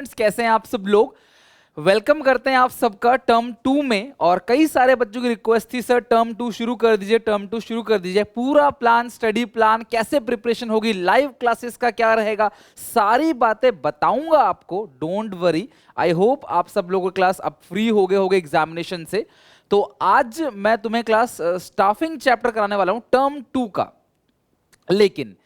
Friends, कैसे हैं आप सब लोग। वेलकम करते हैं आप सबका टर्म 2 में। और कई सारे बच्चों की रिक्वेस्ट थी, सर टर्म 2 शुरू कर दीजिए, टर्म 2 शुरू कर दीजिए। पूरा प्लान, स्टडी प्लान, कैसे प्रिपरेशन होगी, लाइव क्लासेस का क्या रहेगा, सारी बातें बताऊंगा आपको। Don't worry. आई होप आप सब लोगों की क्लास अब फ्री हो गए होगे एग्जामिनेशन से। तो आज मैं तुम्हें क्लास स्टाफिंग चैप्टर कराने वाला हूं टर्म 2 का। लेकिन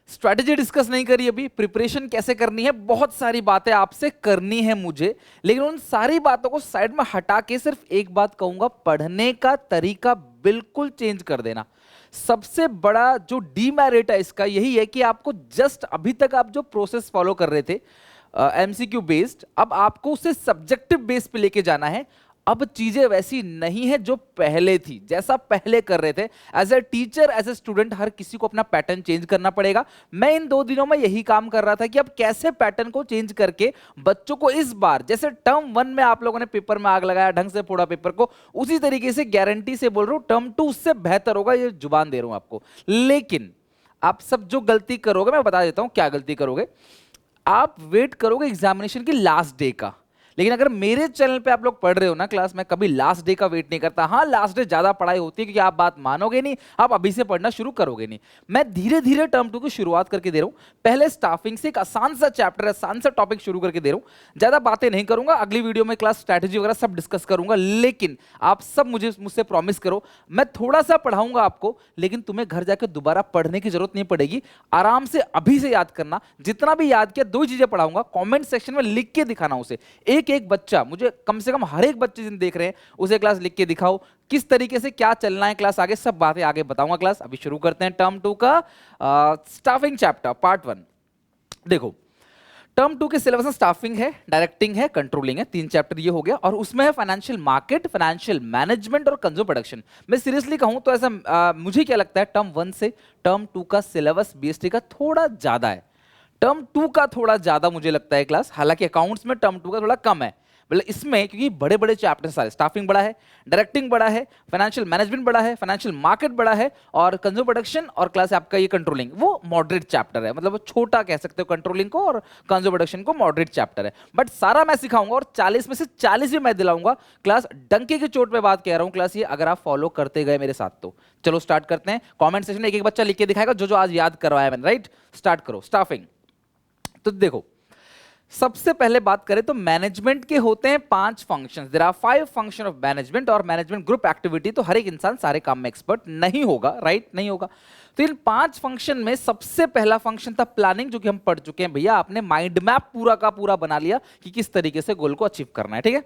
स्ट्रैटेजी डिस्कस नहीं करी अभी, प्रिपरेशन कैसे करनी है, बहुत सारी बातें आपसे करनी है मुझे। लेकिन उन सारी बातों को साइड में हटा के सिर्फ एक बात कहूंगा, पढ़ने का तरीका बिल्कुल चेंज कर देना। सबसे बड़ा जो डीमेरिट है इसका यही है कि आपको जस्ट अभी तक आप जो प्रोसेस फॉलो कर रहे थे एमसीक्यू बेस्ड, अब आपको उसे सब्जेक्टिव बेस पे लेके जाना है। अब चीजें वैसी नहीं है जो पहले थी, जैसा पहले कर रहे थे। As a teacher, as a student, हर किसी को अपना पैटर्न चेंज करना पड़ेगा। मैं इन 2 दिनों में यही काम कर रहा था कि अब कैसे पैटर्न को चेंज करके बच्चों को इस बार, जैसे टर्म 1 में आप लोगों ने पेपर में आग लगाया, ढंग से फोड़ा पेपर को, उसी तरीके से गारंटी से बोल रहा हूं टर्म 2 उससे बेहतर होगा, ये जुबान दे रहा हूं आपको। लेकिन आप सब जो गलती करोगे, मैं बता देता हूं क्या गलती करोगे। आप वेट करोगे एग्जामिनेशन की लास्ट डे का। लेकिन अगर मेरे चैनल पे आप लोग पढ़ रहे हो ना क्लास, मैं कभी लास्ट डे का वेट नहीं करता। हाँ, लास्ट डे ज्यादा पढ़ाई होती है क्योंकि आप बात मानोगे नहीं, आप अभी से पढ़ना शुरू करोगे नहीं। मैं धीरे धीरे टर्म 2 की शुरुआत करके दे रहा हूं। पहले स्टाफिंग से एक आसान सा चैप्टर, आसान सा टॉपिक शुरू करके दे रहा हूं। ज्यादा बातें नहीं करूंगा, अगली वीडियो में क्लास स्ट्रैटेजी वगैरह सब डिस्कस करूंगा। लेकिन आप सब मुझसे प्रॉमिस करो, मैं थोड़ा सा पढ़ाऊंगा आपको, लेकिन तुम्हें घर जाकर दोबारा पढ़ने की जरूरत नहीं पड़ेगी। आराम से अभी से याद करना। जितना भी याद किया, 2 चीजें पढ़ाऊंगा, कमेंट सेक्शन में लिख के दिखाना उसे। एक एक बच्चा, मुझे कम से कम हर एक बच्चे जिन देख रहे हैं उसे क्लास लिख के दिखाओ, किस तरीके से क्या चलना है क्लास आगे, सब बातें आगे बताऊंगा क्लास। अभी शुरू करते हैं टर्म 2 का स्टाफिंग चैप्टर पार्ट 1। देखो, टर्म 2 के सिलेबस में स्टाफिंग है, डायरेक्टिंग है, कंट्रोलिंग है, 3 चैप्टर ये हो गया। और उसमें है फाइनेंशियल मार्केट, फाइनेंशियल मैनेजमेंट और कंज्यूमर प्रोडक्शन। मैं सीरियसली कहूं तो ऐसा मुझे क्या लगता है, टर्म 1 से टर्म 2 का सिलेबस बीएसटी का थोड़ा ज्यादा है। टर्म 2 का थोड़ा ज्यादा मुझे लगता है क्लास, हालांकि अकाउंट्स में टर्म 2 का थोड़ा कम है। मतलब इसमें क्योंकि बड़े बड़े चैप्टर सारे, स्टाफिंग बड़ा है, डायरेक्टिंग बड़ा है, फाइनेंशियल मैनेजमेंट बड़ा है, फाइनेंशियल मार्केट बड़ा है, और कंज्यूमर प्रोडक्शन और क्लास आपका ये कंट्रोलिंग वो मॉडरेट चैप्टर है। मतलब वो छोटा कह सकते हो कंट्रोलिंग को, और कंज्यूमर प्रोडक्शन को मॉडरेट चैप्टर है। बट सारा मैं सिखाऊंगा और 40 में से 40 भी मैं दिलाऊंगा क्लास। डंके की चोट पे बात कह रहा हूं क्लास, ये अगर आप फॉलो करते गए मेरे साथ तो। चलो स्टार्ट करते हैं। कॉमेंट सेक्शन में एक एक बच्चा लिख के दिखाएगा जो जो आज याद करवाया मैंने, राइट। स्टार्ट करो स्टाफिंग। तो देखो, सबसे पहले बात करें तो मैनेजमेंट के होते हैं 5 functions. There are 5 function of management. और मैनेजमेंट ग्रुप एक्टिविटी, तो हर एक इंसान सारे काम में एक्सपर्ट नहीं होगा, राइट, नहीं होगा। तो इन 5 फंक्शन में सबसे पहला फंक्शन था प्लानिंग, जो कि हम पढ़ चुके हैं। भैया आपने माइंड मैप पूरा का पूरा बना लिया कि किस तरीके से गोल को अचीव करना है, ठीक है।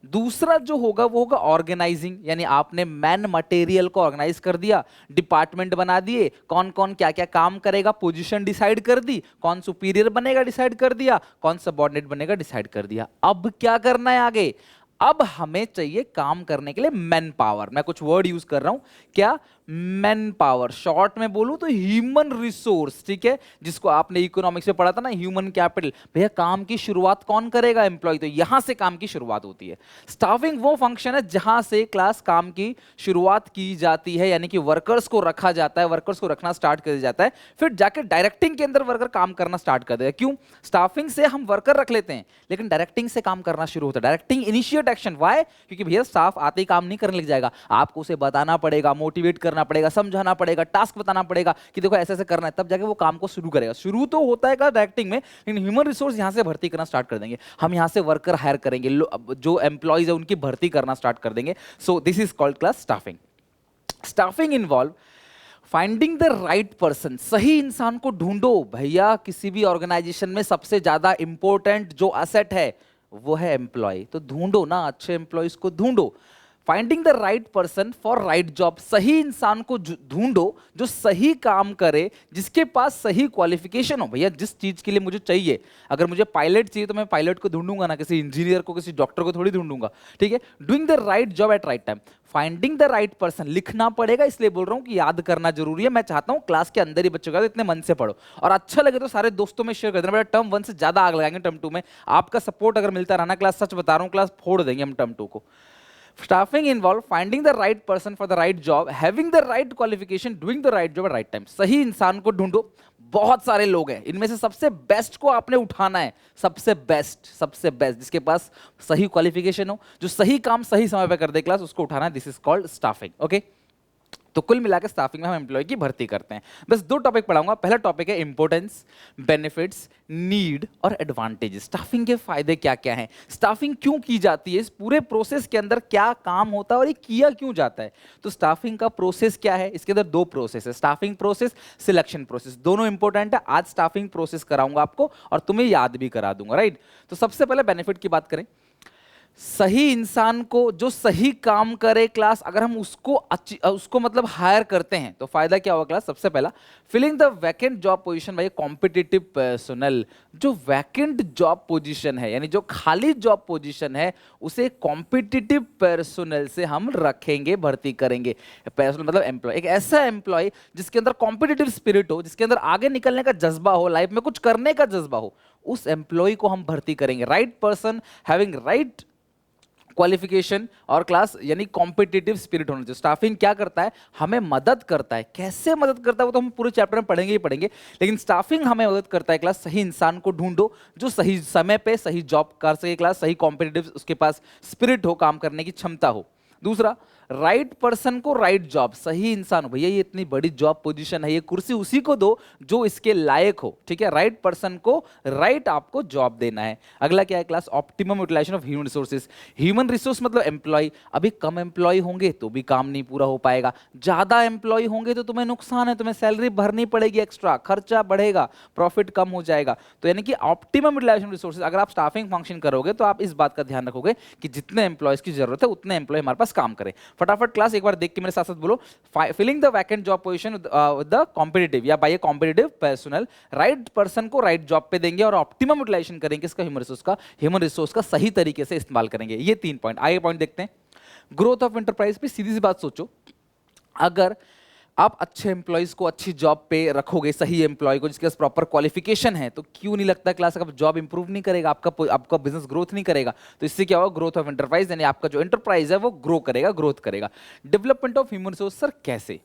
दूसरा जो होगा वो होगा ऑर्गेनाइजिंग, यानी आपने मैन मटेरियल को ऑर्गेनाइज कर दिया, डिपार्टमेंट बना दिए, कौन कौन क्या क्या काम करेगा, पोजीशन डिसाइड कर दी, कौन सुपीरियर बनेगा डिसाइड कर दिया, कौन सबऑर्डिनेट बनेगा डिसाइड कर दिया। अब क्या करना है आगे, अब हमें चाहिए काम करने के लिए मैन पावर। मैं कुछ वर्ड यूज कर रहा हूं, क्या, मैन पावर। शॉर्ट में बोलूं तो ह्यूमन रिसोर्स, ठीक है, जिसको आपने इकोनॉमिक्स में पढ़ा था ना, ह्यूमन कैपिटल। भैया काम की शुरुआत कौन करेगा, एम्प्लॉय। तो यहां से काम की शुरुआत होती है। स्टाफिंग वो फंक्शन है जहां से क्लास काम की शुरुआत की जाती है, यानी कि वर्कर्स को रखा जाता है, वर्कर्स को रखना स्टार्ट कर जाता है, फिर जाके डायरेक्टिंग के अंदर वर्कर काम करना स्टार्ट कर देगा। क्यों, स्टाफिंग से हम वर्कर रख लेते हैं, लेकिन डायरेक्टिंग से काम करना शुरू होता है। डायरेक्टिंग इनिशिएट एक्शन, वाई, क्योंकि भैया स्टाफ आते ही काम नहीं करने लग जाएगा, आपको उसे बताना पड़ेगा, मोटिवेट करना पड़ेगा, समझाना पड़ेगा, टास्क बताना पड़ेगा कि देखो ऐसे ऐसे करना है, तब जाके वो काम को शुरू करेगा। शुरू तो होता है डायरेक्टिंग में, लेकिन ह्यूमन रिसोर्स यहां से भर्ती करना स्टार्ट कर देंगे। हम यहां से वर्कर हायर करेंगे, जो एम्प्लॉइज है उनकी भर्ती करना स्टार्ट कर देंगे। So this is called class staffing. Staffing involve finding the right person, सही इंसान को ढूंढो। भैया किसी भी ऑर्गेनाइजेशन में सबसे ज्यादा इंपॉर्टेंट जो एसेट है वो है एम्प्लॉय। तो ढूंढो ना, अच्छे एम्प्लॉयज को ढूंढो। Finding the right person for right job, सही इंसान को ढूंढो जो सही काम करे, जिसके पास सही क्वालिफिकेशन हो। भैया जिस चीज के लिए मुझे चाहिए, अगर मुझे पायलट चाहिए तो मैं पायलट को ढूंढूंगा ना, किसी इंजीनियर को, किसी डॉक्टर को थोड़ी ढूंढूंगा, ठीक है। Doing the right job eight right time, finding the right person लिखना पड़ेगा, इसलिए बोल रहा हूं कि याद करना जरूरी है। मैं चाहता हूं क्लास के अंदर ही बच्चों का, तो इतने मन से पढ़ो, और अच्छा लगे तो सारे दोस्तों में शेयर कर देना। बेटा टर्म 1 से ज्यादा आग लगाएंगे टर्म 2 में। आपका सपोर्ट अगर मिलता रहा ना क्लास, सच बता रहा हूं क्लास फोड़ देंगे हम टर्म 2 को। Staffing involve finding the right person for the right job, having the right qualification, doing the right job at right time. सही इंसान को ढूंढो। बहुत सारे लोग हैं, इनमें से सबसे बेस्ट को आपने उठाना है, सबसे बेस्ट जिसके पास सही क्वालिफिकेशन हो, जो सही काम सही समय पे कर दे क्लास, उसको उठाना है। This is called staffing. Okay, तो कुल मिलाकर स्टाफिंग में हम एम्प्लॉय की भर्ती करते हैं। बस दो टॉपिक पढ़ाऊंगा। पहला टॉपिक है इंपॉर्टेंस, बेनिफिट्स, नीड और एडवांटेजेस। स्टाफिंग के फायदे क्या क्या हैं, स्टाफिंग क्यों की जाती है, इस पूरे प्रोसेस के अंदर क्या काम होता है और ये किया क्यों जाता है। तो स्टाफिंग का प्रोसेस क्या है, इसके अंदर दो प्रोसेस है, स्टाफिंग प्रोसेस, सिलेक्शन प्रोसेस, दोनों इंपॉर्टेंट है। आज स्टाफिंग प्रोसेस कराऊंगा आपको और तुम्हें याद भी करा दूंगा, राइट। तो सबसे पहले बेनिफिट की बात करें, सही इंसान को जो सही काम करे क्लास, अगर हम उसको मतलब हायर करते हैं तो फायदा क्या होगा क्लास। सबसे पहला, filling the vacant job position by competitive personal. जो वैकेंट जॉब पोजीशन है, यानी जो खाली जॉब पोजीशन है, उसे कॉम्पिटिटिव पर्सनल से हम रखेंगे, भर्ती करेंगे। पर्सनल मतलब एम्प्लॉय, एक ऐसा एम्प्लॉय जिसके अंदर कॉम्पिटिटिव स्पिरिट हो, जिसके अंदर आगे निकलने का जज्बा हो, लाइफ में कुछ करने का जज्बा हो, उस एम्प्लॉय को हम भर्ती करेंगे। Right person having right qualification और क्लास, यानी कॉम्पिटिटिव स्पिरिट होना चाहिए। स्टाफिंग क्या करता है, हमें मदद करता है। कैसे मदद करता है वो तो हम पूरे चैप्टर में पढ़ेंगे ही पढ़ेंगे, लेकिन स्टाफिंग हमें मदद करता है क्लास, सही इंसान को ढूंढो जो सही समय पे सही जॉब कर सके क्लास, सही कॉम्पिटिटिव उसके पास स्पिरिट हो, काम करने की क्षमता हो। दूसरा, राइट पर्सन को राइट जॉब, सही इंसान हो, भैया ये इतनी बड़ी जॉब पोजीशन है, ये कुर्सी उसी को दो जो इसके लायक हो, ठीक है। राइट पर्सन को राइट आपको जॉब देना है। अगला क्या है class, optimum utilization of human resources. Human resource मतलब एम्प्लॉय। अभी कम एम्प्लॉय होंगे तो भी काम नहीं पूरा हो पाएगा, ज्यादा एम्प्लॉय होंगे तो तुम्हें नुकसान है, तुम्हें सैलरी भरनी पड़ेगी, एक्स्ट्रा खर्चा बढ़ेगा, प्रॉफिट कम हो जाएगा। तो यानी कि ऑप्टिमम यूटिलाइजेशन रिसोर्सेज, अगर आप स्टाफिंग फंक्शन करोगे तो आप इस बात का ध्यान रखोगे कि जितने एम्प्लॉयज की जरूरत है उतने एम्प्लॉय हमारे पास काम करें। फटाफट क्लास एक बार देख के मेरे साथ साथ बोलो, filling the vacant job position with the competitive या by a competitive personal. Right person को राइट जॉब पे देंगे और ऑप्टिमम यूटिलाइजेशन करेंगे इसका, ह्यूमन रिसोर्स का सही तरीके से इस्तेमाल करेंगे। ये 3 पॉइंट। आगे पॉइंट देखते हैं, ग्रोथ ऑफ एंटरप्राइज पे सीधी सी बात सोचो, अगर आप अच्छे एम्प्लॉयज को अच्छी जॉब पे रखोगे, सही एम्प्लॉय को जिसके पास प्रॉपर क्वालिफिकेशन है, तो क्यों नहीं लगता क्लास का जॉब इंप्रूव नहीं करेगा, आपका बिजनेस ग्रोथ नहीं करेगा। तो इससे क्या होगा, ग्रोथ ऑफ एंटरप्राइज, यानी आपका जो एंटरप्राइज है वो ग्रो करेगा, ग्रोथ करेगा। Development of human resource, sir कैसे।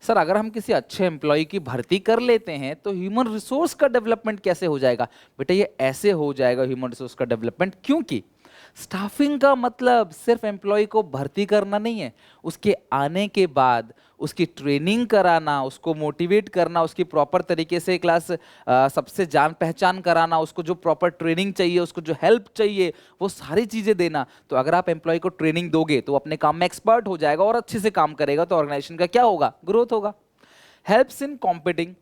सर अगर हम किसी अच्छे एम्प्लॉय की भर्ती कर लेते हैं तो ह्यूमन रिसोर्स का डेवलपमेंट कैसे हो जाएगा। बेटा ये ऐसे हो जाएगा ह्यूमन रिसोर्स का डेवलपमेंट, क्योंकि स्टाफिंग का मतलब सिर्फ एम्प्लॉय को भर्ती करना नहीं है, उसके आने के बाद उसकी ट्रेनिंग कराना, उसको मोटिवेट करना, उसकी प्रॉपर तरीके से क्लास सबसे जान पहचान कराना, उसको जो प्रॉपर ट्रेनिंग चाहिए, उसको जो हेल्प चाहिए, वो सारी चीज़ें देना। तो अगर आप एम्प्लॉय को ट्रेनिंग दोगे तो अपने काम में एक्सपर्ट हो जाएगा और अच्छे से काम करेगा, तो ऑर्गेनाइजेशन का क्या होगा, ग्रोथ होगा। हेल्प्स इन कॉम्पिटिंग,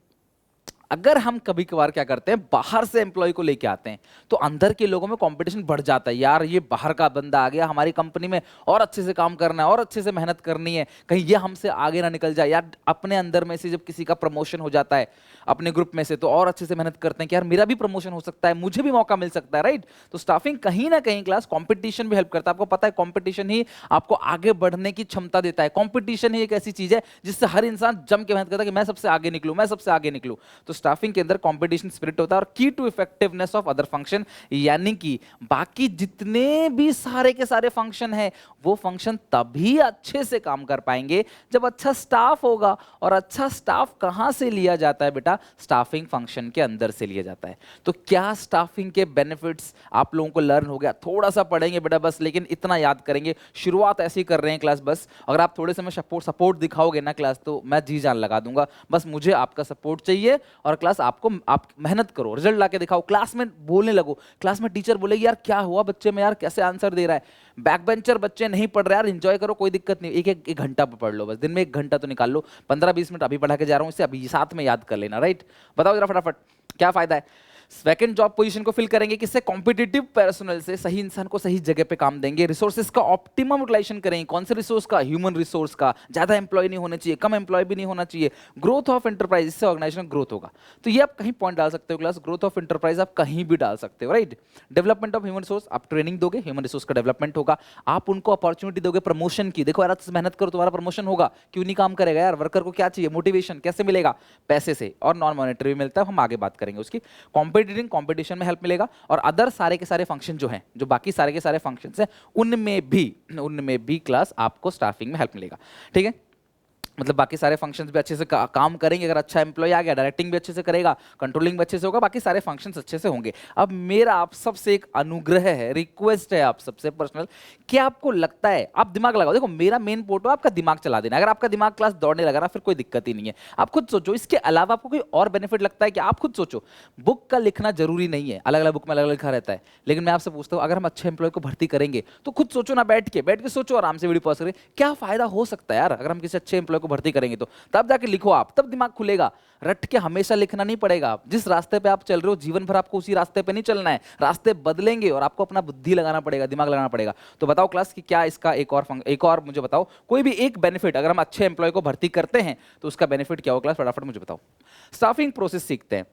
अगर हम कभी कभार क्या करते हैं, बाहर से एम्प्लॉय को लेके आते हैं तो अंदर के लोगों में कंपटीशन बढ़ जाता है, यार ये बाहर का बंदा आ गया हमारी कंपनी में, और अच्छे से काम करना है और अच्छे से मेहनत करनी है, कहीं ये हमसे आगे ना निकल जाए। यार अपने अंदर में से जब किसी का प्रमोशन हो जाता है अपने ग्रुप में से, तो और अच्छे से मेहनत करते हैं कि यार मेरा भी प्रमोशन हो सकता है, मुझे भी मौका मिल सकता है, राइट। तो स्टाफिंग कहीं ना कहीं क्लास कॉम्पिटिशन भी हेल्प करता है। आपको पता है कॉम्पिटिशन ही आपको आगे बढ़ने की क्षमता देता है। कॉम्पिटिशन ही एक ऐसी चीज है जिससे हर इंसान जम के मेहनत करता है कि मैं सबसे आगे निकलूं, मैं सबसे आगे निकलूं। तो स्टाफिंग के अंदर कॉम्पिटिशन स्पिरिट होता है। और key to effectiveness of other function, यानी कि बाकी जितने भी सारे के सारे फंक्शन है, वो फंक्शन तभी अच्छे से काम कर पाएंगे जब अच्छा स्टाफ होगा। और अच्छा स्टाफ कहां से लिया जाता है बेटा, स्टाफिंग फंक्शन के अंदर से लिया जाता है। तो क्या स्टाफिंग के बेनिफिट्स आप लोगों को लर्न हो गया, थोड़ा सा पढ़ेंगे बेटा बस, लेकिन इतना याद करेंगे। शुरुआत ऐसे ही कर रहे हैं क्लास, बस अगर आप थोड़े से में सपोर्ट दिखाओगे ना क्लास, तो मैं जी जान लगा दूंगा। बस मुझे आपका सपोर्ट चाहिए और क्लास आप मेहनत करो, रिजल्ट लाके दिखाओ, क्लास में बोलने लगो। क्लास में टीचर बोलेगी यार क्या हुआ बच्चे में, यार कैसे आंसर दे रहा है। बैक बेंचर बच्चे नहीं पढ़ रहे यार, एंजॉय करो, कोई दिक्कत नहीं, एक घंटा पढ़ लो, बस दिन में 1 घंटा तो निकाल लो, 15-20 मिनट अभी पढ़ा के जा रहा हूं, इससे अभी साथ में याद कर लेना, राइट। बताओ जरा फटाफट क्या फायदा है। वैकेंट जॉब पोजीशन को फिल करेंगे किससे, कॉम्पिटिटिव पर्सनल से, सही इंसान को सही जगह पे काम देंगे। रिसोर्सेज का ऑप्टिमम यूटिलाइजेशन करेंगे, कौन से रिसोर्स का, ह्यूमन रिसोर्स का। ज्यादा एम्प्लॉय नहीं होने चाहिए, कम एम्प्लॉय भी नहीं होना चाहिए। ग्रोथ ऑफ एंटरप्राइज, इससे ऑर्गेनाइजेशन ग्रोथ होगा। तो ये आप कहीं पॉइंट डाल सकते हो क्लास, ग्रोथ ऑफ एंटरप्राइज आप कहीं भी डाल सकते हो, right. Development of human resource, आप ट्रेनिंग दोगे, ह्यूमन रिसोर्स का डेवलपमेंट होगा। आप उनको अपॉर्चुनिटी दोगे प्रमोशन की, देखो यार मेहनत करो तुम्हारा प्रमोशन होगा, क्यों नहीं काम करेगा यार। वर्कर को क्या चाहिए, मोटिवेशन, कैसे मिलेगा, पैसे से, और नॉन मॉनेटरी भी मिलता है, हम आगे बात करेंगे उसकी। कॉम्पिटिशन में हेल्प मिलेगा। और अदर सारे के सारे फंक्शन जो हैं, जो बाकी सारे के सारे फंक्शंस हैं, उनमें भी क्लास आपको स्टाफिंग में हेल्प मिलेगा, ठीक है। मतलब बाकी सारे फंक्शंस भी अच्छे से काम करेंगे। अगर अच्छा एम्प्लॉय आ गया, डायरेक्टिंग भी अच्छे से करेगा, कंट्रोलिंग भी अच्छे से होगा, बाकी सारे फंक्शंस अच्छे से होंगे। अब मेरा आप सबसे एक अनुग्रह है, रिक्वेस्ट है आप सबसे पर्सनल, कि आपको लगता है, आप दिमाग लगाओ, देखो मेरा मेन पोर्टो आपका दिमाग चला देना। अगर आपका दिमाग क्लास दौड़ने लगा ना, फिर कोई दिक्कत ही नहीं है। आप खुद सोचो, इसके अलावा आपको कोई और बेनिफिट लगता है कि आप खुद सोचो। बुक का लिखना जरूरी नहीं है, अलग अलग बुक में अलग अलग लिखा रहता है, लेकिन मैं आपसे पूछता हूँ, अगर हम अच्छे एम्प्लॉय को भर्ती करेंगे तो खुद सोचो ना, बैठ के सोचो आराम से, वीडियो पॉज करें, क्या फायदा हो सकता है यार अगर हम किसी अच्छे एम्प्लॉय को भर्ती करेंगे तो। तब जाके लिखो आप, तब दिमाग खुलेगा। रट के हमेशा लिखना नहीं पड़ेगा। जिस रास्ते पे आप चल रहे हो, जीवन भर आपको उसी रास्ते पे नहीं चलना है, रास्ते बदलेंगे और आपको अपना बुद्धि लगाना पड़ेगा, दिमाग लगाना पड़ेगा। तो बताओ क्लास कि क्या इसका एक और मुझे बताओ, कोई भी एक बेनिफिट, अगर हम अच्छे एम्प्लॉय को भर्ती करते हैं तो उसका बेनिफिट क्या हो क्लास, फटाफट मुझे बताओ। स्टाफिंग प्रोसेस सीखते हैं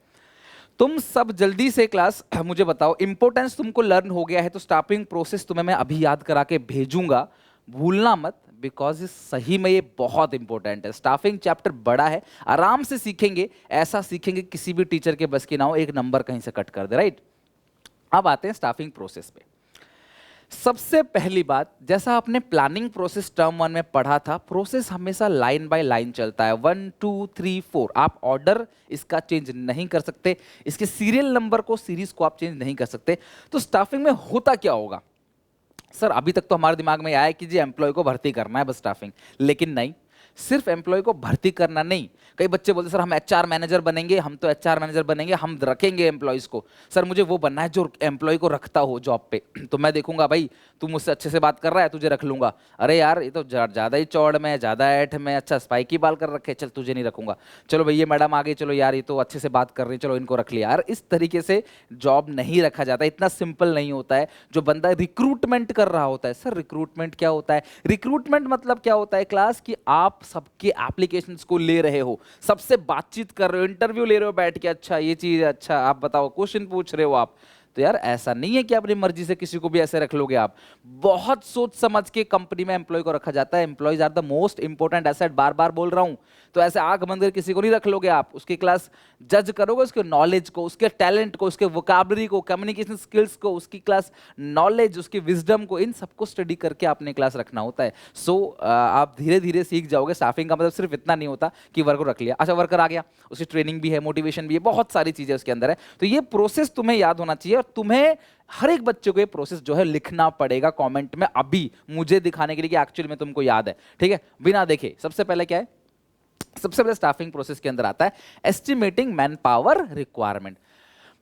तुम सब जल्दी से क्लास, मुझे बताओ। इंपॉर्टेंस तुमको लर्न हो गया है तो स्टाफिंग प्रोसेस तुम्हें मैं अभी याद करा के भेजूंगा, भूलना मत, बिकॉज सही में ये बहुत इंपॉर्टेंट है। स्टाफिंग चैप्टर बड़ा है, आराम से सीखेंगे, ऐसा सीखेंगे किसी भी टीचर के बस की ना हो, एक नंबर कहीं से कट कर दे, राइट। अब आते हैं स्टाफिंग प्रोसेस पे। सबसे पहली बात, जैसा आपने प्लानिंग प्रोसेस टर्म 1 में पढ़ा था, प्रोसेस हमेशा लाइन बाय लाइन चलता है, 1 2 3 4। आप ऑर्डर इसका चेंज नहीं कर सकते, इसके सीरियल नंबर को, सीरीज को आप चेंज नहीं कर सकते। तो स्टाफिंग में होता क्या होगा सर, अभी तक तो हमारे दिमाग में आया है कि जी एम्प्लॉय को भर्ती करना है बस स्टाफिंग, लेकिन नहीं, सिर्फ एम्प्लॉय को भर्ती करना नहीं। कई बच्चे बोलते सर हम एचआर मैनेजर बनेंगे, हम तो एचआर मैनेजर बनेंगे, हम रखेंगे एम्प्लॉयज को। सर मुझे वो बनना है जो एम्प्लॉय को रखता हो जॉब पे, तो मैं देखूंगा भाई तू मुझसे अच्छे से बात कर रहा है, तुझे रख लूंगा। अरे यार ये तो ज्यादा ही चौड़ में, ज्यादा ऐठ में, अच्छा स्पाइकी बाल कर रखे, चल तुझे नहीं रखूंगा। चलो भैया मैडम आ गई, चलो यार ये तो अच्छे से बात कर रही है, चलो इनको रख लिया। यार इस तरीके से जॉब नहीं रखा जाता, इतना सिंपल नहीं होता है। जो बंदा रिक्रूटमेंट कर रहा होता है, सर रिक्रूटमेंट क्या होता है? रिक्रूटमेंट मतलब क्या होता है क्लास, कि आप सबके एप्लीकेशंस को ले रहे हो, सबसे बातचीत कर रहे हो, इंटरव्यू ले रहे हो बैठ के, अच्छा ये चीज, अच्छा आप बताओ, क्वेश्चन पूछ रहे हो आप। तो यार ऐसा नहीं है कि अपनी मर्जी से किसी को भी ऐसे रख लोगे आप, बहुत सोच समझ के कंपनी में एम्प्लॉय को रखा जाता है। Employees are the most important asset, बार बार बोल रहा हूं। तो ऐसे आंख बंद कर किसी को नहीं रख लोगे आप, उसकी क्लास जज करोगे उसके नॉलेज को, उसके टैलेंट को, उसके वोकैबुलरी को, कम्युनिकेशन स्किल्स को, उसकी क्लास नॉलेज, उसकी विजडम को, इन सबको स्टडी करके आपने क्लास रखना होता है। सो आप धीरे धीरे सीख जाओगे। स्टाफिंग का मतलब सिर्फ इतना नहीं होता कि वर्कर रख लिया, अच्छा वर्कर आ गया, उसकी ट्रेनिंग भी है, मोटिवेशन भी है, बहुत सारी चीजें उसके अंदर है। तो ये प्रोसेस तुम्हें याद होना चाहिए, और तुम्हें हर एक बच्चे को ये प्रोसेस जो है लिखना पड़ेगा कमेंट में, अभी मुझे दिखाने के लिए कि एक्चुअली में तुमको याद है, ठीक है, बिना देखे। सबसे पहले क्या है, सबसे पहले स्टाफिंग प्रोसेस के अंदर आता है एस्टिमेटिंग मैन पावर रिक्वायरमेंट।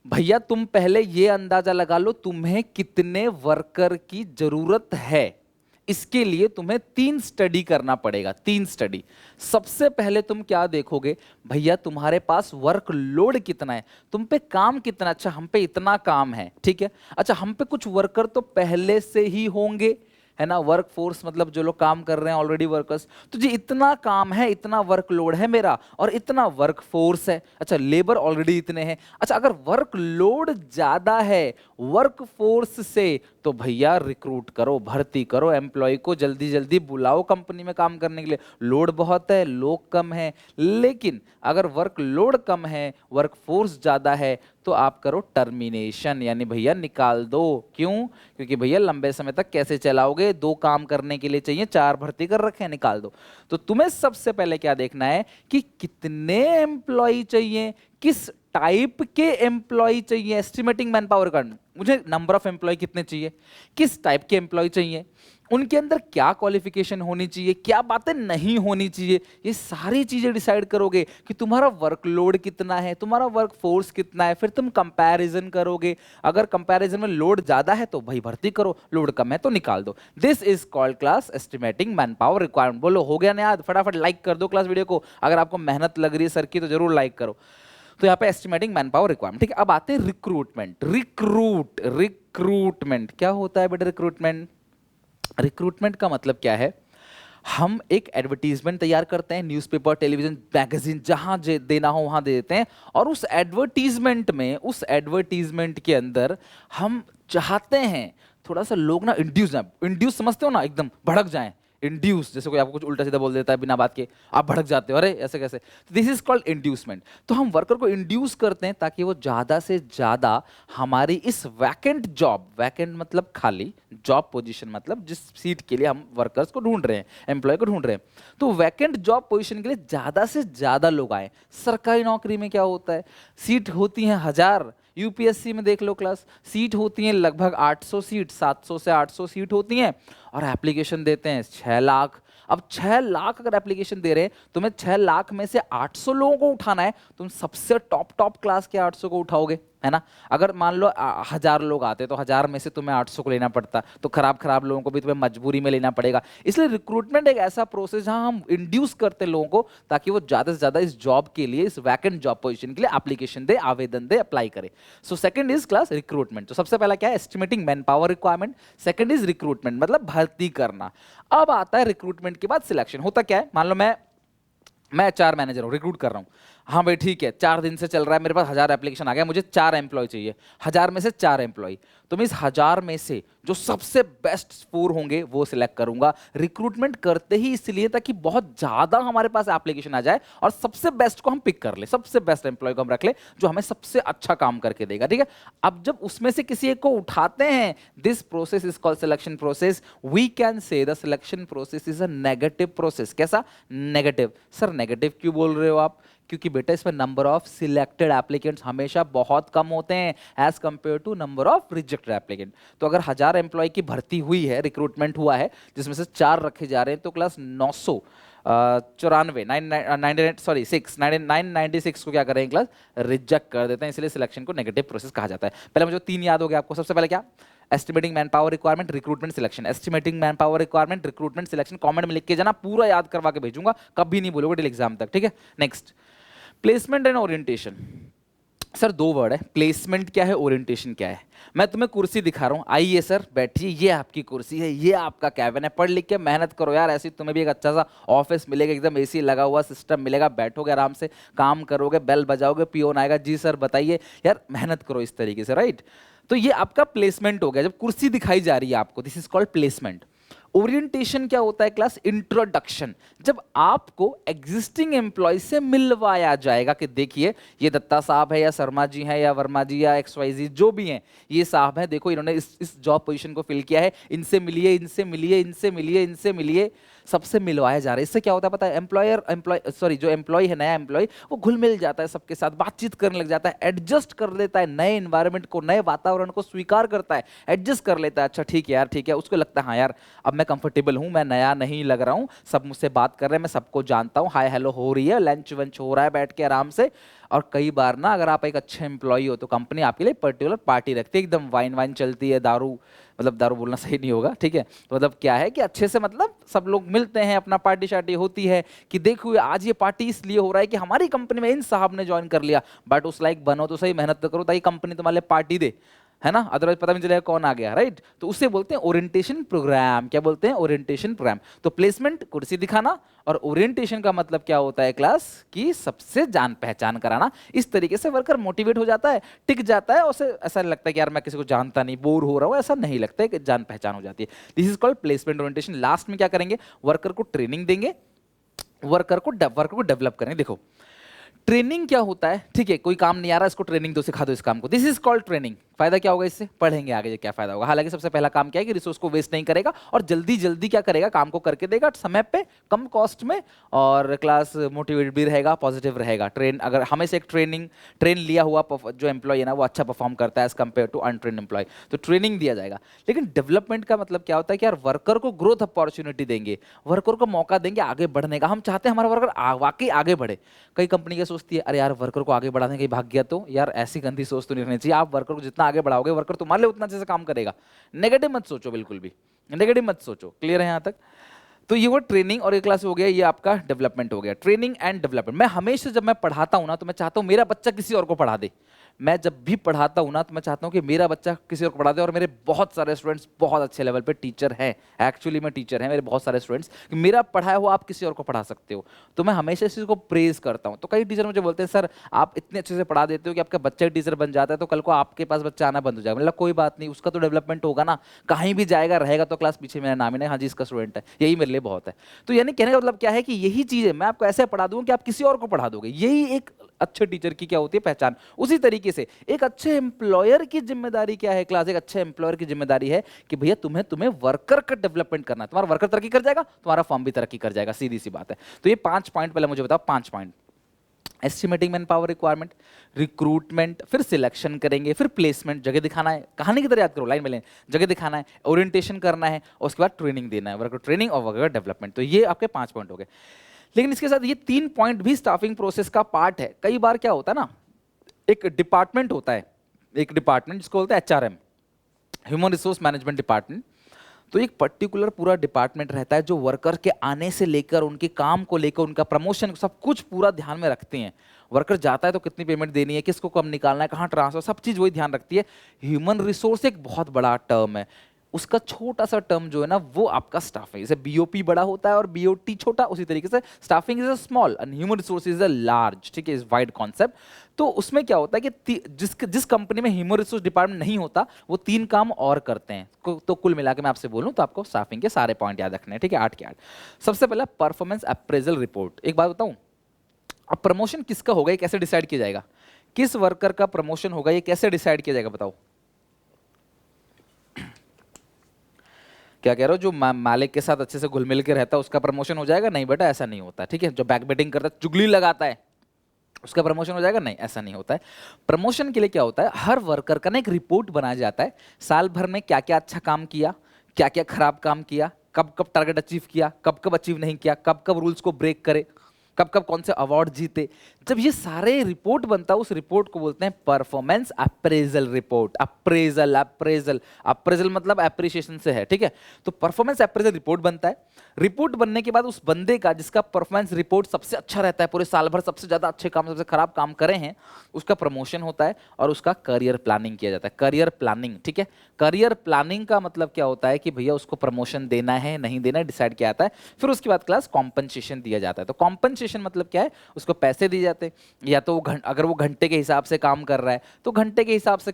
भैया तुम पहले ये अंदाजा लगा लो तुम्हें कितने वर्कर की जरूरत है। इसके लिए तुम्हें 3 स्टडी करना पड़ेगा, 3 स्टडी। सबसे पहले तुम क्या देखोगे, भैया तुम्हारे पास वर्कलोड कितना है, तुम पे काम कितना, अच्छा हम पे इतना काम है, ठीक है, अच्छा हम पे कुछ वर्कर तो पहले से ही होंगे, है ना, वर्क फोर्स मतलब जो लोग काम कर रहे हैं ऑलरेडी वर्कर्स, तो जी इतना काम है, इतना वर्कलोड है मेरा, और इतना वर्क फोर्स है, अच्छा लेबर ऑलरेडी इतने हैं। अच्छा अगर वर्कलोड ज्यादा है वर्क फोर्स से, तो भैया रिक्रूट करो, भर्ती करो, एम्प्लॉय को जल्दी जल्दी बुलाओ कंपनी में काम करने के लिए। लोड बहुत है, लोग कम है, लेकिन अगर वर्कलोड कम है, वर्क फोर्स ज्यादा है, तो आप करो टर्मिनेशन, यानी भैया निकाल दो। क्यों? क्योंकि भैया लंबे समय तक कैसे चलाओगे, 2 काम करने के लिए चाहिए, 4 भर्ती कर रखे हैं, निकाल दो। तो तुम्हें सबसे पहले क्या देखना है कि कितने एम्प्लॉय चाहिए, किस टाइप के एम्प्लॉय चाहिए। एस्टिमेटिंग मैन पावर का मुझे नंबर ऑफ एम्प्लॉय कितने चाहिए, किस टाइप के एम्प्लॉय चाहिए, उनके अंदर क्या क्वालिफिकेशन होनी चाहिए, क्या बातें नहीं होनी चाहिए, ये सारी चीजें डिसाइड करोगे कि तुम्हारा वर्कलोड कितना है, तुम्हारा वर्क फोर्स कितना है। फिर तुम कंपैरिजन करोगे, अगर कंपैरिजन में लोड ज्यादा है तो भाई भर्ती करो, लोड कम है तो निकाल दो। This is called class estimating man power requirement. बोलो हो गया ना याद? फटाफट लाइक कर दो क्लास वीडियो को, अगर आपको मेहनत लग रही है सर की तो जरूर लाइक करो। तो यहाँ पे एस्टिमेटिंग मैन पावर रिक्वायरमेंट, ठीक है। अब आते हैं रिक्रूटमेंट। रिक्रूटमेंट क्या होता है बेटा? रिक्रूटमेंट का मतलब क्या है, हम एक एडवर्टीजमेंट तैयार करते हैं, न्यूज़पेपर, टेलीविजन, मैगजीन, जहां देना हो वहां दे देते हैं, और उस एडवर्टीजमेंट के अंदर हम चाहते हैं थोड़ा सा लोग ना इंड्यूस समझते हो ना, एकदम भड़क जाएं, इंड्यूस, जैसे कोई आपको कुछ उल्टा सीधा बोल देता है बिना बात के, आप भड़क जाते हो, अरे ऐसे कैसे, दिस इज कॉल्ड इंड्यूसमेंट। तो हम वर्कर को इंड्यूस करते हैं ताकि वो ज़्यादा से ज़्यादा हमारी इस वैकेंट जॉब, वैकेंट मतलब खाली, जॉब पोजीशन मतलब जिस सीट के लिए हम वर्कर्स को ढूंढ रहे हैं, एम्प्लॉय को ढूंढ रहे हैं, तो वैकेंट जॉब पोजीशन के लिए ज़्यादा से ज़्यादा लोग आए। सरकारी नौकरी में क्या होता है, सीट होती हैं 1000, यूपीएससी में देख लो क्लास, सीट होती हैं लगभग 800 सीट, 700 से 800 सीट होती हैं, और एप्लीकेशन देते हैं 6 लाख। अब 6 लाख अगर एप्लीकेशन दे रहे हैं, तुम्हें 6 लाख में से 800 लोगों को उठाना है, तुम सबसे टॉप क्लास के 800 को उठाओगे, है ना। अगर मान लो 1000 लोग आते तो 1000 में से तुम्हें 800 को लेना पड़ता, तो खराब लोगों को भी तुम्हें मजबूरी में लेना पड़ेगा। इसलिए रिक्रूटमेंट एक ऐसा प्रोसेस जहां हम इंड्यूस करते हैं लोगों को ताकि वो ज्यादा से ज्यादा इस जॉब के लिए, इस वैकेंट जॉब पोजीशन के लिए एप्लीकेशन दे, आवेदन दे, अप्लाई करे। So second is class recruitment. तो सबसे पहला क्या है, estimating man power requirement, second is recruitment मतलब भर्ती करना। अब आता है रिक्रूटमेंट के बाद सिलेक्शन। होता क्या है, मान लो मैं एचआर मैनेजर हूँ, रिक्रूट कर रहा हूँ, हाँ भाई ठीक है, 4 दिन से चल रहा है, मेरे पास 1000 एप्लीकेशन आ गया, मुझे 4 एम्प्लॉय चाहिए, 1000 में से 4 एम्प्लॉय, तो मैं इस 1000 में से जो सबसे बेस्ट स्कोर होंगे वो सिलेक्ट करूंगा। रिक्रूटमेंट करते ही इसलिए ताकि बहुत ज्यादा हमारे पास एप्लीकेशन आ जाए और सबसे बेस्ट को हम पिक कर ले, सबसे बेस्ट एम्प्लॉय को हम रख ले जो हमें सबसे अच्छा काम करके देगा, ठीक है। अब जब उसमें से किसी एक को उठाते हैं, this process is called selection process. We can say the selection process is a negative process. कैसा नेगेटिव? सर नेगेटिव क्यों बोल रहे हो आप? क्योंकि बेटा इसमें नंबर ऑफ सिलेक्टेड एप्लीकेंट्स हमेशा बहुत कम होते हैं as compare to number of rejected applicant. तो अगर 1000 एम्प्लॉय की भर्ती हुई है, रिक्रूटमेंट हुआ है, जिसमें से 4 रखे जा रहे हैं, तो क्लास 994 996 को क्या करेंगे क्लास, रिजेक्ट कर देते हैं। इसलिए सिलेक्शन को नेगेटिव प्रोसेस कहा जाता है। पहले मुझे 3 याद हो गया आपको। सबसे पहले क्या, estimating man power requirement, recruitment selection. Estimating man power requirement, recruitment selection, comment में लिख के जाना, पूरा याद करवा के भेजूंगा, कभी नहीं बोलोगे टिल एग्जाम तक, ठीक है। Next, placement and orientation. Sir 2 word है, प्लेसमेंट क्या है, ओरिएंटेशन क्या है। मैं तुम्हें कुर्सी दिखा रहा हूँ, आइए सर बैठिए, ये आपकी कुर्सी है, ये आपका कैबिन है, पढ़ लिख के मेहनत करो यार, ऐसे तुम्हें भी एक अच्छा सा ऑफिस मिलेगा, एकदम एसी लगा हुआ सिस्टम मिलेगा, बैठोगे आराम से काम करोगे, बेल बजाओगे, पियोन आएगा, जी सर बताइए, यार मेहनत करो इस तरीके से, राइट। तो ये आपका प्लेसमेंट हो गया, जब कुर्सी दिखाई जा रही है आपको, this is called placement. Orientation क्या होता है क्लास, इंट्रोडक्शन। जब आपको एग्जिस्टिंग एम्प्लॉय से मिलवाया जाएगा कि देखिए ये दत्ता साहब है या शर्मा जी हैं या वर्मा जी या XYZ जो भी हैं, ये साहब हैं, देखो इन्होंने इस जॉब पोजीशन को फिल किया है, इनसे मिलिए, इनसे मिलिए, इनसे मिलिए, इनसे मिलिए, सबसे मिलवाया जा रहा है। इससे क्या होता है पता है, जो एम्प्लॉय है, नया एम्प्लॉय, वो घुल मिल जाता है सबके साथ, बातचीत करने लग जाता है, एडजस्ट कर लेता है, नए एनवायरनमेंट को, नए वातावरण को स्वीकार करता है, एडजस्ट कर लेता है। अच्छा ठीक है यार, ठीक है, उसको लगता है हाँ यार अब मैं कंफर्टेबल हूँ, मैं नया नहीं लग रहा हूँ, सब मुझसे बात कर रहे हैं, मैं सबको जानता हूँ, हाय हेलो हो रही है, लंच वंच हो रहा है बैठ के आराम से। और कई बार ना अगर आप एक अच्छे एम्प्लॉय हो तो कंपनी आपके लिए पर्टिकुलर पार्टी रखती है, एकदम वाइन वाइन चलती है, दारू, मतलब दारू बोलना सही नहीं होगा, ठीक है, तो मतलब क्या है कि अच्छे से मतलब सब लोग मिलते हैं, अपना पार्टी शार्टी होती है कि देखो आज ये पार्टी इसलिए हो रहा है कि हमारी कंपनी में इन साहब ने ज्वाइन कर लिया, बट उस लाइक बनो तो सही, मेहनत तो करो ताकि कंपनी तुम्हारे लिए पार्टी दे, है ना, अदरवाइज पता नहीं चलेगा कौन आ गया, राइट। तो उसे बोलते हैं ओरिएंटेशन प्रोग्राम। क्या बोलते हैं, ओरिएंटेशन प्रोग्राम। तो प्लेसमेंट कुर्सी दिखाना, और ओरिएंटेशन का मतलब क्या होता है क्लास, की सबसे जान पहचान कराना। इस तरीके से वर्कर मोटिवेट हो जाता है, टिक जाता है, उसे ऐसा लगता है कि यार मैं किसी को जानता नहीं, बोर हो रहा हूँ, ऐसा नहीं लगता है, कि जान पहचान हो जाती है। This is called placement orientation. Last में क्या करेंगे, वर्कर को ट्रेनिंग देंगे, वर्कर को डेवलप करेंगे। देखो ट्रेनिंग क्या होता है, ठीक है, कोई काम नहीं आ रहा, इसको ट्रेनिंग दो, सिखा दो इस काम को, दिस इज कॉल्ड ट्रेनिंग। फायदा क्या होगा इससे, पढ़ेंगे आगे क्या फायदा होगा। हालांकि सबसे पहला काम क्या है कि रिसोर्स को वेस्ट नहीं करेगा और जल्दी जल्दी क्या करेगा, काम को करके देगा समय पे, कम कॉस्ट में, और क्लास मोटिवेटेड भी रहेगा, पॉजिटिव रहेगा। अगर हमें से एक ट्रेन लिया हुआ जो एम्प्लॉय है ना, वो अच्छा परफॉर्म करता है as compare to untrained employee, तो ट्रेनिंग दिया जाएगा। लेकिन डेवलपमेंट का मतलब क्या होता है कि यार वर्कर को ग्रोथ अपॉर्चुनिटी देंगे, वर्कर को मौका देंगे आगे बढ़ने का। हम चाहते हैं हमारा वर्कर वाकई आगे बढ़े। कई कंपनी क्या सोचती है, अरे यार वर्कर को आगे बढ़ाने कहीं भाग गया तो, यार ऐसी गंदी सोच तो नहीं रहनी चाहिए। आप वर्कर को जितना आगे बढ़ाओगे, वर्कर तुम्हारे लिए उतना अच्छे से काम करेगा। नेगेटिव मत सोचो, बिल्कुल भी नेगेटिव मत सोचो। क्लियर है यहाँ तक? तो ये वो ट्रेनिंग और ये क्लास हो गया, ये आपका डेवलपमेंट हो गया, ट्रेनिंग एंड डेवलपमेंट। मैं हमेशा जब मैं पढ़ाता हूं ना, तो मैं चाहता हूं मेरा बच्चा किसी और को पढ़ा दे। मैं जब भी पढ़ाता हूँ ना तो मैं चाहता हूँ कि मेरा बच्चा किसी और को पढ़ा दे, और मेरे बहुत सारे स्टूडेंट्स बहुत अच्छे लेवल पे टीचर हैं, एक्चुअली में टीचर हैं मेरे बहुत सारे स्टूडेंट्स, कि मेरा पढ़ाया हुआ आप किसी और को पढ़ा सकते हो। तो मैं हमेशा इस चीज़ को प्रेज करता हूँ। तो कई टीचर मुझे बोलते हैं सर आप इतने अच्छे से पढ़ा देते हो कि आपका बच्चा टीचर बन जाता है, तो कल को आपके पास बच्चा आना बंद हो जाएगा। मतलब कोई बात नहीं, उसका तो डेवलपमेंट होगा ना, कहीं भी जाएगा रहेगा तो क्लास पीछे मेरा नाम ही नहीं, हाँ जी इसका स्टूडेंट है, यही मेरे लिए बहुत है। तो यानी कहने का मतलब क्या है कि यही चीज़ है, मैं आपको ऐसे पढ़ा दूँ कि आप किसी और को पढ़ा दोगे, यही एक अच्छे टीचर की क्या होती है पहचान। उसी तरीके से एक अच्छे एम्प्लॉयर की जिम्मेदारी क्या है क्लास, एक अच्छे एम्प्लॉयर की जिम्मेदारी है कि भैया तुम्हें वर्कर का डेवलपमेंट करना है, तुम्हारा वर्कर तरक्की कर जाएगा तुम्हारा फॉर्म भी तरक्की कर जाएगा, सीधी सी बात है। तो ये 5 पॉइंट पहले मुझे बताओ, 5 point. Estimating man power requirement, recruitment, फिर सिलेक्शन करेंगे, फिर प्लेसमेंट, जगह दिखाना है, कहानी की तरह याद करो लाइन में लें, जगह दिखाना है, ओरिएंटेशन करना है, और उसके बाद ट्रेनिंग देना है, वर्कर ट्रेनिंग और वर्कर डेवलपमेंट। तो ये आपके 5 पॉइंट हो गए। लेकिन इसके साथ ये 3 पॉइंट भी स्टाफिंग प्रोसेस का पार्ट है। कई बार क्या होता है ना, एक डिपार्टमेंट होता है, एक डिपार्टमेंट जिसको बोलते हैं HRM, human resource management department. तो एक पर्टिकुलर पूरा डिपार्टमेंट रहता है जो वर्कर के आने से लेकर उनके काम को लेकर उनका प्रमोशन सब कुछ पूरा ध्यान में रखते हैं। वर्कर जाता है तो कितनी पेमेंट देनी है, किसको कब निकालना है, कहाँ ट्रांसफर, सब चीज़ वही ध्यान रखती है। ह्यूमन रिसोर्स एक बहुत बड़ा टर्म है, उसका छोटा सा टर्म जो है ना वो आपका स्टाफ है। जैसे BOP बड़ा होता है और BOT छोटा, उसी तरीके से staffing is a small and human resource is a large, ठीक है, इज वाइड कॉन्सेप्ट। तो उसमें क्या होता है कि जिस कंपनी में ह्यूमन रिसोर्स डिपार्टमेंट नहीं होता वो 3 काम और करते हैं। तो कुल मिला के मैं आपसे बोलूं तो आपको स्टाफिंग के सारे पॉइंट याद रखने हैं, ठीक है, 8 के 8। सबसे पहला परफॉर्मेंस अप्रेजल रिपोर्ट। एक बात बताऊं, अब प्रमोशन किसका होगा ये कैसे डिसाइड किया जाएगा, किस वर्कर का प्रमोशन होगा ये कैसे डिसाइड किया जाएगा, बताओ क्या कह रहे हो। जो मालिक के साथ अच्छे से घुल मिल के रहता है उसका प्रमोशन हो जाएगा? नहीं बेटा, ऐसा नहीं होता, ठीक है। जो बैक बेटिंग करता है, चुगली लगाता है, उसका प्रमोशन हो जाएगा? नहीं, ऐसा नहीं होता है। प्रमोशन के लिए क्या होता है, हर वर्कर का ना एक रिपोर्ट बनाया जाता है, साल भर में क्या क्या अच्छा काम किया, क्या क्या खराब काम किया, कब कब टारगेट अचीव किया, कब कब अचीव नहीं किया, कब कब रूल्स को ब्रेक करे, कब कब कौन से अवार्ड जीते। जब ये सारे रिपोर्ट बनता है उस रिपोर्ट को बोलते हैं performance appraisal report. Appraisal appraisal appraisal मतलब एप्रिसिएशन से है, ठीक है। तो परफॉर्मेंस अप्रेजल रिपोर्ट बनता है। रिपोर्ट बनने के बाद उस बंदे का जिसका परफॉर्मेंस रिपोर्ट सबसे अच्छा रहता है, पूरे साल भर सबसे ज्यादा अच्छे काम सबसे खराब काम करे हैं, उसका प्रमोशन होता है और उसका करियर प्लानिंग किया जाता है। करियर प्लानिंग, ठीक है। करियर प्लानिंग का मतलब क्या होता है कि भैया उसको प्रमोशन देना है नहीं देना है डिसाइड किया जाता है। फिर उसके बाद क्लास कॉम्पनसेशन दिया जाता है। तो कॉम्पनसेशन मतलब क्या है, उसको पैसे दिए जाते हैं, या तो अगर वो घंटे के हिसाब से काम कर रहा है तो घंटे के हिसाब से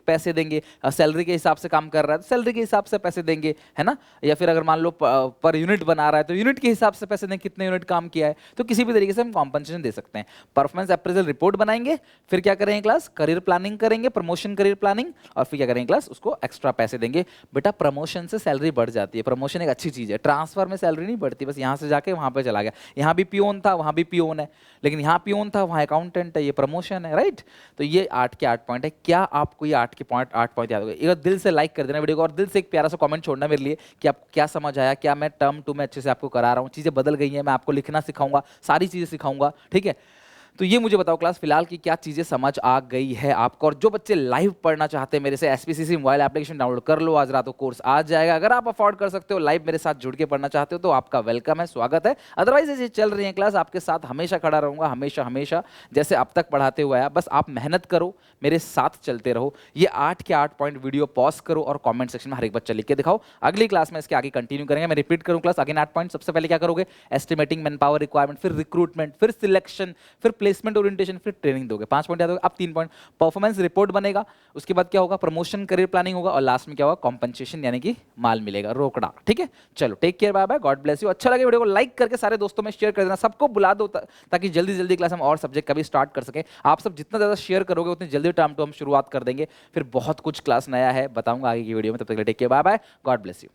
पैसे देंगे, सैलरी के हिसाब से काम कर रहा है तो सैलरी के हिसाब से पैसे देंगे, है ना। या फिर अगर मान लो पर यूनिट बना रहा है तो यूनिट के हिसाब से पैसे देंगे, कितने यूनिट काम किया है। तो किसी भी तरीके से हम कॉम्पनसेशन दे सकते हैं। परफॉर्मेंस अप्रेजल रिपोर्ट बनाएंगे, फिर क्या करेंगे क्लास, करियर प्लानिंग करेंगे, प्रमोशन करियर प्लानिंग, और फिर क्या करेंगे क्लास, उसको एक्स्ट्रा पैसे देंगे। बेटा प्रमोशन से सैलरी बढ़ जाती है, प्रमोशन एक अच्छी चीज है। ट्रांसफर में सैलरी नहीं बढ़ती, बस यहाँ से जाके वहां पे चला गया, यहाँ भी पियोन था वहां भी पियोन है, लेकिन यहाँ पियोन था वहाँ अकाउंटेंट है, ये प्रमोशन है, राइट। तो ये 8 के 8 पॉइंट है। क्या आपको ये 8 पॉइंट याद हो गए? एक बार दिल से लाइक कर देना वीडियो को, और दिल से एक प्यारा सा कमेंट छोड़ना मेरे लिए कि आपको क्या समझ आया, क्या मैं टर्म 2 में अच्छे से आपको करा रहा हूँ, चीजें बदल गई हैं, मैं आपको लिखना सिखाऊंगा, सारी चीजें सिखाऊंगा, ठीक है। तो ये मुझे बताओ क्लास फिलहाल की क्या चीजें समझ आ गई है आपको। और जो बच्चे लाइव पढ़ना चाहते हैं मेरे से, SPCC मोबाइल एप्लीकेशन डाउनलोड कर लो, आज रात को कोर्स आ जाएगा। अगर आप अफोर्ड कर सकते हो, लाइव मेरे साथ जुड़ के पढ़ना चाहते हो तो आपका वेलकम है, स्वागत है। अदरवाइज ऐसे चल रही है क्लास, आपके साथ हमेशा खड़ा रहूंगा, हमेशा हमेशा जैसे अब तक पढ़ाते हुए आया। बस आप मेहनत करो, मेरे साथ चलते रहो। ये 8 के 8 पॉइंट वीडियो पॉज करो और कॉमेंट सेक्शन में हर एक बच्चा लिख के दिखाओ। अगली क्लास में इसके आगे कंटिन्यू करेंगे। मैं रिपीट करूँ क्लास, अगेन 8 पॉइंट। सबसे पहले क्या करोगे, एस्टिमेटिंग मैन पावर रिक्वायरमेंट, फिर रिक्रूटमेंट, फिर सिलेक्शन, फिर प्लेसमेंट ओरिएंटेशन, फिर ट्रेनिंग दोगे। 5 पॉइंट याद होगा। अब 3 पॉइंट, परफॉर्मेंस रिपोर्ट बनेगा, उसके बाद क्या होगा, प्रमोशन करियर प्लानिंग होगा, और लास्ट में क्या होगा, कॉम्पनसेशन यानी कि माल मिलेगा, रोकड़ा, ठीक है। चलो take care, bye bye, God bless you. अच्छा लगे वीडियो को लाइक करके सारे दोस्तों में शेयर कर देना, सबको बुला दो ताकि जल्दी जल्दी क्लास हम और सब्जेक्ट का भी स्टार्ट कर सकें। आप सब जितना ज्यादा शेयर करोगे उतनी जल्दी टर्म टू हम शुरुआत कर देंगे। फिर बहुत कुछ क्लास नया है बताऊंगा आगे की वीडियो में, तब तक take care, bye bye, God bless you.